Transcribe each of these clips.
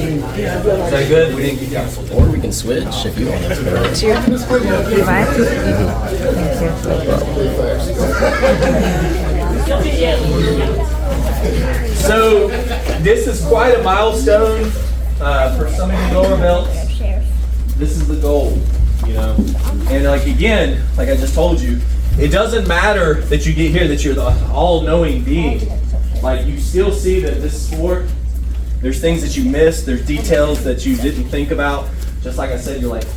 that good? We didn't get canceled. Or we can switch if you want to. So this is quite a milestone for some of the lower belts. This is the goal, you know. And like again, like I just told you, it doesn't matter that you get here that you're the all-knowing being. Like you still see that this sport, there's things that you missed, there's details that you didn't think about. Just like I said, you're like,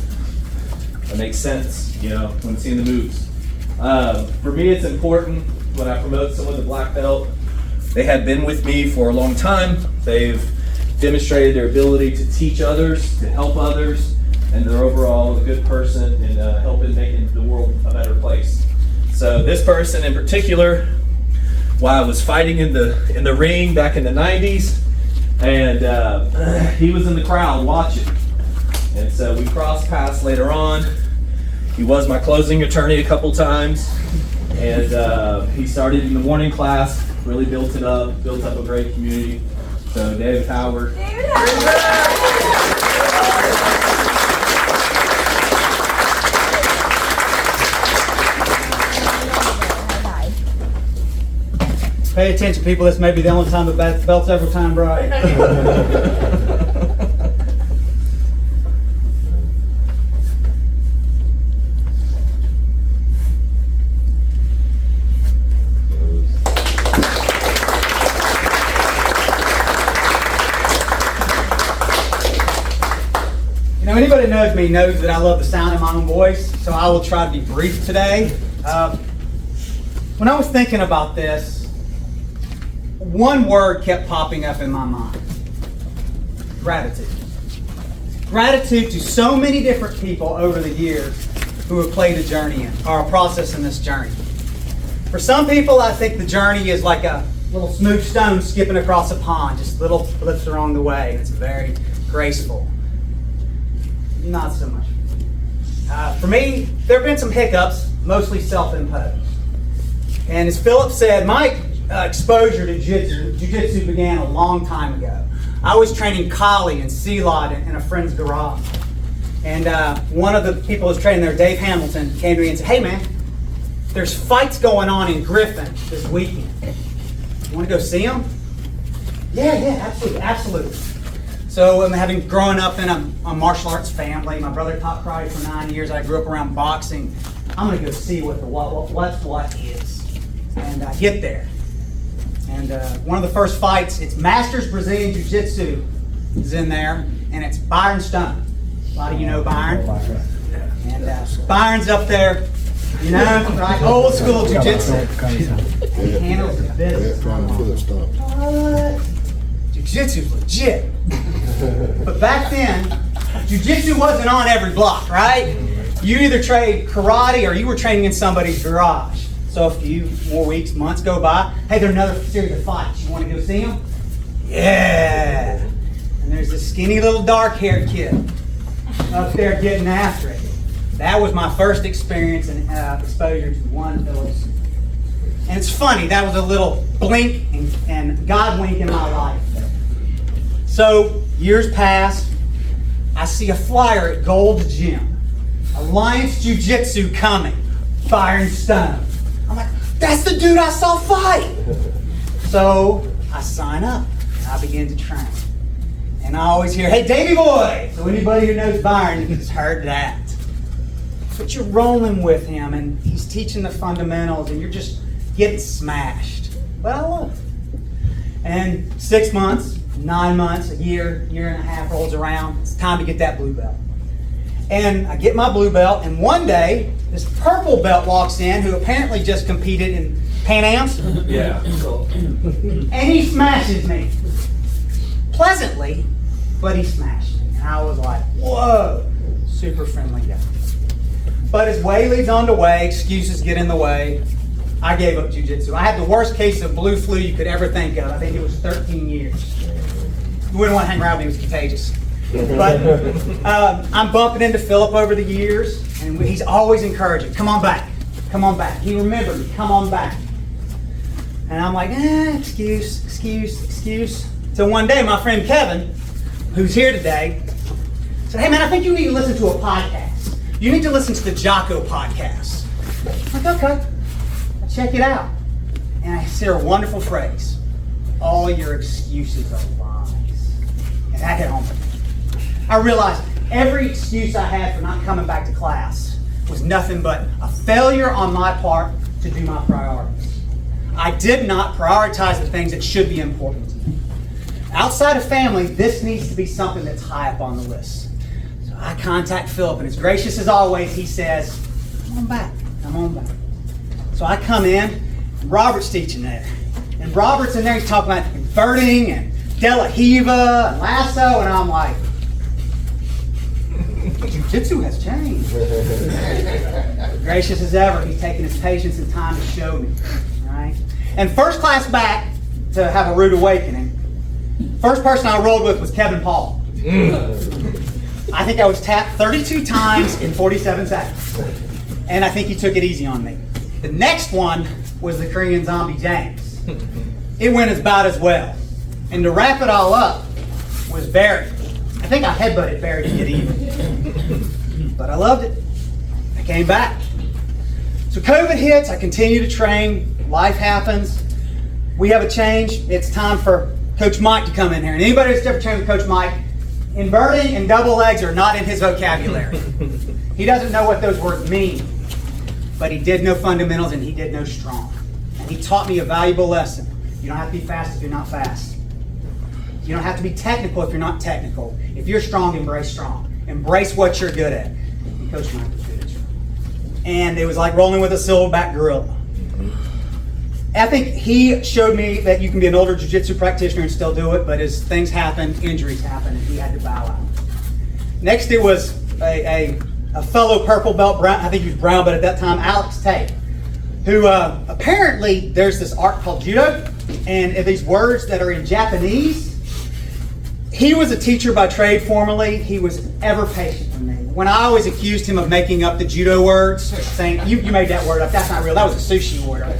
it makes sense, you know, when seeing the moves. For me, it's important when I promote someone to black belt. They have been with me for a long time. They've demonstrated their ability to teach others, to help others, and they're overall a good person and helping making the world a better place. So this person in particular, while I was fighting in the ring back in the 90s, and he was in the crowd watching. And so we crossed paths later on. He was my closing attorney a couple times, and he started in the morning class, really built up a great community. So David Howard. Pay attention, people. This may be the only time the belt's ever timed right. You know, anybody who knows me knows that I love the sound of my own voice, so I will try to be brief today. When I was thinking about this, one word kept popping up in my mind. Gratitude. Gratitude to so many different people over the years who have played a journey in, or a process in this journey. For some people, I think the journey is like a little smooth stone skipping across a pond, just little flips along the way, and it's very graceful. Not so much. For me, there have been some hiccups, mostly self-imposed. And as Philip said, my exposure to jiu-jitsu began a long time ago. I was training Kali and Sealot in a friend's garage. And one of the people who was training there, Dave Hamilton, came to me and said, "Hey man, there's fights going on in Griffin this weekend. You want to go see them?" Yeah, absolutely. So having grown up in a martial arts family, my brother taught karate for 9 years, I grew up around boxing. I'm going to go see what is. And I get there. And one of the first fights, it's Masters Brazilian Jiu-Jitsu is in there, and it's Byron Stone. A lot of you know Byron. And Byron's up there, you know, right? Old school Jiu-Jitsu. He handles the business. Jiu-Jitsu's legit. But back then, Jiu-Jitsu wasn't on every block, right? You either trained karate or you were training in somebody's garage. So a few more weeks, months go by. Hey, there's another series of fights. You want to go see them? Yeah. And there's this skinny little dark-haired kid up there getting after it. That was my first experience and exposure to one Phillips. And it's funny, that was a little blink and God wink in my life. So years pass. I see a flyer at Gold's Gym. Alliance Jiu-Jitsu coming. Byron Stone. I'm like, that's the dude I saw fight. So I sign up and I begin to train. And I always hear, "Hey, Davey boy." So anybody who knows Byron has heard that. But you're rolling with him and he's teaching the fundamentals and you're just getting smashed. But I love it. And 6 months, 9 months, a year, year and a half rolls around. It's time to get that blue belt. And I get my blue belt, and one day, this purple belt walks in, who apparently just competed in Pan Ams. Yeah. And he smashes me. Pleasantly, but he smashed me. And I was like, whoa, super friendly guy. But as way leads on to way, excuses get in the way, I gave up jiu-jitsu. I had the worst case of blue flu you could ever think of. I think it was 13 years. You wouldn't want to hang around with me, it was contagious. But I'm bumping into Philip over the years, and he's always encouraging, "Come on back, come on back." He remembered me, "Come on back." And I'm like, excuse. So one day, my friend Kevin who's here today, said, hey man, I think you need to listen to a podcast. You need to listen to the Jocko podcast. I'm like, okay, I'll check it out. And I hear a wonderful phrase, all your excuses are lies. And that hit home for me. I realized every excuse I had for not coming back to class was nothing but a failure on my part to do my priorities. I did not prioritize the things that should be important to me. Outside of family, this needs to be something that's high up on the list. So I contact Philip, and as gracious as always, he says, come on back, come on back. So I come in, and Robert's teaching there. And Robert's in there, he's talking about inverting and De La Hiva and lasso, and I'm like, Jiu-jitsu has changed. Gracious as ever, he's taking his patience and time to show me. Right? And first class back to have a rude awakening, first person I rolled with was Kevin Paul. I think I was tapped 32 times in 47 seconds. And I think he took it easy on me. The next one was the Korean Zombie James. It went about as well. And to wrap it all up was Barry. I think I headbutted Barry to get even. But I loved it. I came back. So COVID hits, I continue to train, life happens. We have a change. It's time for Coach Mike to come in here. And anybody that's ever trained with Coach Mike, inverting and double legs are not in his vocabulary. He doesn't know what those words mean. But he did know fundamentals and he did know strong. And he taught me a valuable lesson. You don't have to be fast if you're not fast. You don't have to be technical if you're not technical. If you're strong, embrace strong. Embrace what you're good at. And Coach Mike was good at strong. And it was like rolling with a silverback gorilla. I think he showed me that you can be an older jiu-jitsu practitioner and still do it, but as things happen, injuries happen, and he had to bow out. Next, it was a fellow purple belt, brown, I think he was brown, but at that time, Alex Tate, who apparently there's this art called judo, and these words that are in Japanese. He was a teacher by trade formerly. He was ever patient with me. When I always accused him of making up the judo words, saying, you made that word up, that's not real, that was a sushi order.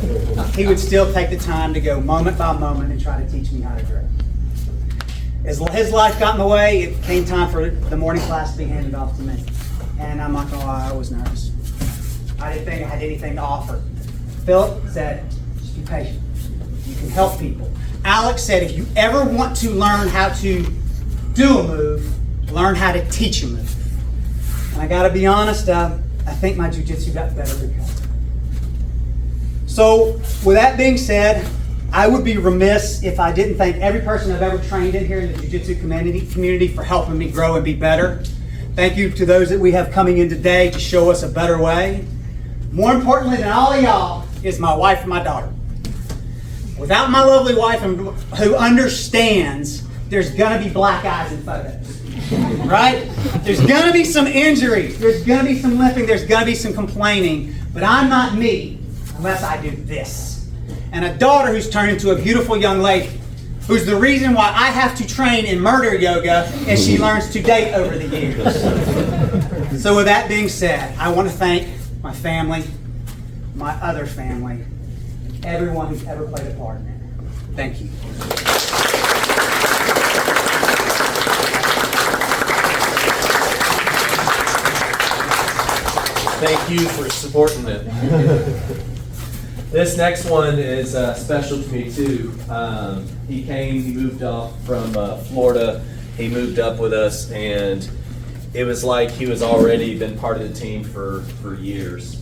He would still take the time to go moment by moment and try to teach me how to drill. As his life got in the way, it came time for the morning class to be handed off to me. And I'm not gonna lie, I was nervous. I didn't think I had anything to offer. Philip said, just be patient. You can help people. Alex said, if you ever want to learn how to do a move, learn how to teach a move. And I gotta be honest, I think my jiu-jitsu got better because of it. So, with that being said, I would be remiss if I didn't thank every person I've ever trained in here in the jiu-jitsu community for helping me grow and be better. Thank you to those that we have coming in today to show us a better way. More importantly than all of y'all is my wife and my daughter. Without my lovely wife who understands there's gonna be black eyes in photos, right? There's gonna be some injuries, there's gonna be some limping, there's gonna be some complaining, but I'm not me unless I do this. And a daughter who's turned into a beautiful young lady, who's the reason why I have to train in murder yoga and she learns to date over the years. So with that being said, I want to thank my family, my other family, everyone who's ever played a part in it. Thank you. Thank you for supporting it. This next one is special to me too. He moved off from Florida. He moved up with us, and it was like he was already been part of the team for years.